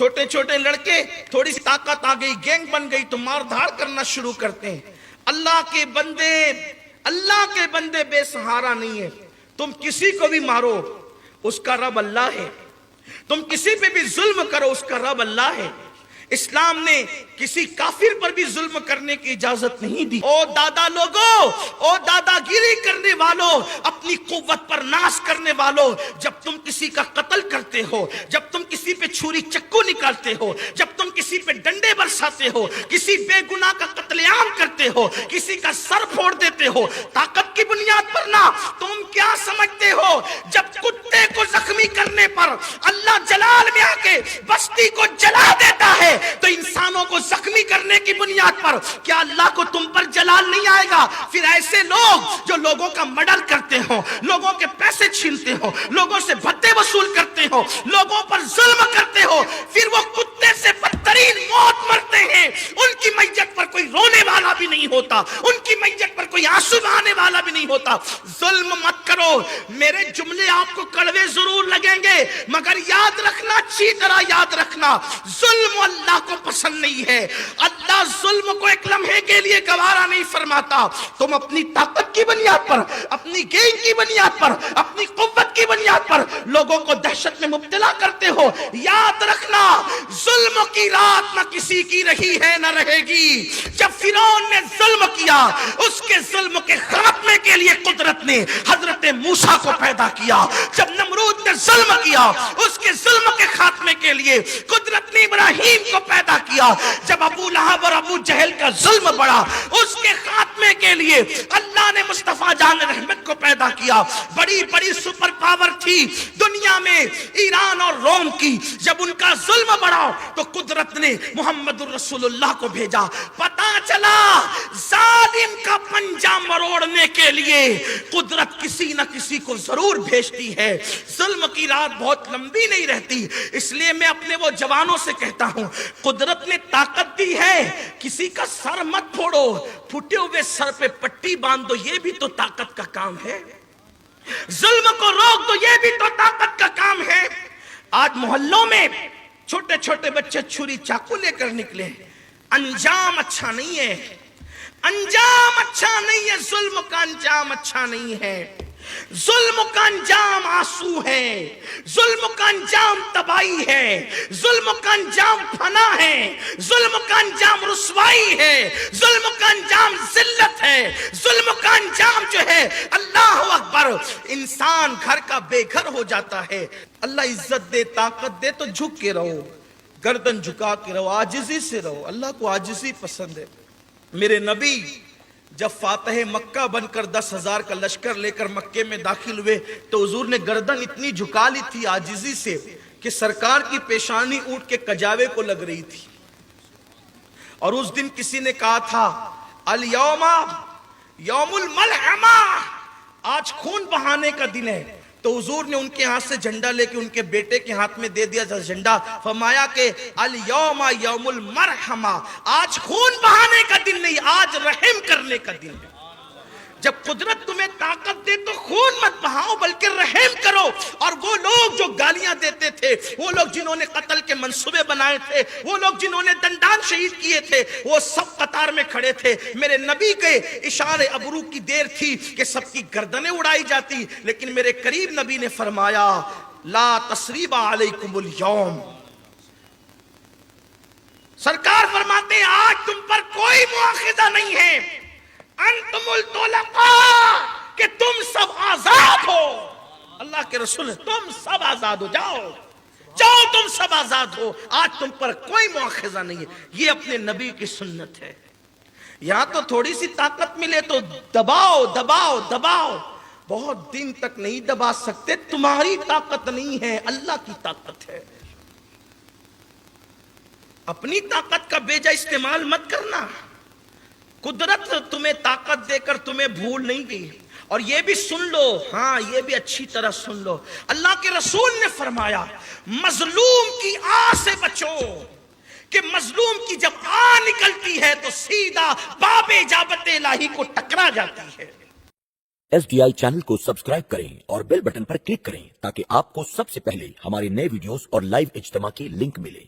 چھوٹے چھوٹے لڑکے تھوڑی سی طاقت آ گئی، گینگ بن گئی تو مار دھاڑ کرنا شروع کرتے ہیں۔ اللہ کے بندے بے سہارا نہیں ہے۔ تم کسی کو بھی مارو اس کا رب اللہ ہے، تم کسی پہ بھی ظلم کرو اس کا رب اللہ ہے۔ اسلام نے کسی کافر پر بھی ظلم کرنے کی اجازت نہیں دی۔ او دادا لوگوں، او دادا گیری کرنے والوں، اپنی قوت پر ناز کرنے والوں، جب تم کسی کا قتل کرتے ہو، جب تم کسی پہ چھری چکو نکالتے ہو، جب تم کسی پہ ڈنڈے برساتے ہو، کسی بے گناہ کا قتل عام کرتے ہو، کسی کا سر پھوڑ دیتے ہو طاقت کی بنیاد پر نہ، تم کیا سمجھتے ہو جب کتے کو زخمی کرنے پر اللہ جلال میں آ کے بستی کو جلا دیتا ہے تو انسانوں کو زخمی کرنے کی بنیاد پر کیا اللہ کو تم پر جلال نہیں آئے گا؟ پھر ایسے لوگ جو لوگوں کا مرڈر کرتے ہو، لوگوں کے پیسے چھینتے ہو، لوگوں سے بھتے وصول کرتے ہو، لوگوں پر ظلم کرتے ہو، پھر وہ کتے سے بدترین موت مرتے ہیں، ان کی میت پر کوئی رونے والا بھی نہیں ہوتا، ان کی میت پر کوئی آنسو بہانے والا بھی نہیں ہوتا۔ ظلم مت کرو۔ میرے جملے آپ کو کڑوے ضرور لگیں گے مگر یاد رکھنا، اچھی طرح یاد رکھنا، ظلم اللہ کو پسند نہیں ہے۔ اللہ ظلم کو ایک لمحے کے لیے گوارا نہیں فرماتا۔ تم اپنی طاقت کی بنیاد پر، اپنی گینگ کی بنیاد پر، اپنی قوت کی بنیاد پر لوگوں کو دہشت میں مبتلا کرتے ہو، یاد رکھنا ظلم کی رات نہ کسی کی رہی ہے نہ رہے گی۔ جب فرعون نے ظلم کیا، اس کے ظلم کے خاتمے کے لیے قدرت نے حضرت موسیٰ کو پیدا کیا۔ جب نمرود نے ظلم کیا، اس کے ظلم کے خاتمے کے لیے قدرت نے ابراہیم کو پیدا کیا۔ جب ابو لہب اور ابو جہل کا ظلم بڑھا، اس کے خاتمے کے لیے اللہ نے مصطفیٰ جان رحمت کو پیدا کیا۔ بڑی بڑی سپر پاور تھی دنیا میں ایران اور روم کی، جب ان کا ظلم بڑھا تو قدرت نے محمد الرسول اللہ کو بھیجا۔ پتا چلا ظالم کا پنجہ مروڑنے کے لیے قدرت کسی نہ کسی کو ضرور بھیجتی ہے۔ ظلم کی رات بہت لمبی نہیں رہتی، اس لیے میں اپنے وہ جوانوں سے کہتا ہوں، قدرت نے طاقت دی ہے، کسی کا سر مت پھوڑو، پھٹے ہوئے سر پہ پٹی باندھ دو، یہ بھی تو طاقت کا کام ہے۔ ظلم کو روک دو، یہ بھی تو طاقت کا کام ہے۔ آج محلوں میں چھوٹے چھوٹے بچے چھری چاقو لے کر نکلے، انجام اچھا نہیں ہے، انجام اچھا نہیں ہے، ظلم کا انجام اچھا نہیں ہے۔ ظلم کا انجام آنسو ہے، ظلم کا انجام تباہی ہے، ظلم کا انجام فنا ہے، ظلم کا انجام رسوائی ہے، ظلم کا انجام ذلت ہے، ظلم کا انجام جو ہے اللہ اکبر، انسان گھر کا بے گھر ہو جاتا ہے۔ اللہ عزت دے، طاقت دے تو جھک کے رہو، گردن جھکا کے رہو، عاجزی سے رہو۔ اللہ کو عاجزی پسند ہے۔ میرے نبی جب فاتح مکہ بن کر 10,000 کا لشکر لے کر مکے میں داخل ہوئے تو حضور نے گردن اتنی جھکا لی تھی عاجزی سے کہ سرکار کی پیشانی اونٹ کے کجاوے کو لگ رہی تھی۔ اور اس دن کسی نے کہا تھا الیوم یوم الملحمہ، آج خون بہانے کا دن ہے، تو حضور نے ان کے ہاتھ سے جھنڈا لے کے ان کے بیٹے کے ہاتھ میں دے دیا جھنڈا، فرمایا کہ الیوم یوم المرحمہ، آج خون بہانے کا دن نہیں، آج رحم کرنے کا دن ہے۔ جب قدرت تمہیں طاقت دے تو خون مت بہاؤ بلکہ رحم کرو۔ اور وہ لوگ جو گالیاں دیتے تھے، وہ لوگ جنہوں نے قتل کے منصوبے بنائے تھے، وہ لوگ جنہوں نے دندان شہید کیے تھے، وہ سب قطار میں کھڑے تھے۔ میرے نبی کے اشارے ابرو کی دیر تھی کہ سب کی گردنیں اڑائی جاتی، لیکن میرے قریب نبی نے فرمایا لا تثریب علیکم الیوم، سرکار فرماتے ہیں آج تم پر کوئی مؤاخذہ نہیں ہے، انتم الطلقاء، کہ تم سب آزاد ہو۔ اللہ کے رسول تم سب آزاد ہو، جاؤ جاؤ تم سب آزاد ہو، آج تم پر کوئی مؤاخذہ نہیں ہے۔ یہ اپنے نبی کی سنت ہے۔ یہاں تو تھوڑی سی طاقت ملے تو دباؤ دباؤ دباؤ، بہت دن تک نہیں دبا سکتے، تمہاری طاقت نہیں ہے، اللہ کی طاقت ہے۔ اپنی طاقت کا بیجا استعمال مت کرنا۔ قدرت تمہیں طاقت دے کر تمہیں بھول نہیں گئی۔ اور یہ بھی سن لو، ہاں یہ بھی اچھی طرح سن لو، اللہ کے رسول نے فرمایا مظلوم کی آہ سے بچو، کہ مظلوم کی جب آہ نکلتی ہے تو سیدھا باب اجابت الہی کو ٹکرا جاتی ہے۔ SDI چینل کو سبسکرائب کریں اور بیل بٹن پر کلک کریں تاکہ آپ کو سب سے پہلے ہمارے نئے ویڈیوز اور لائیو اجتماع کی لنک ملے۔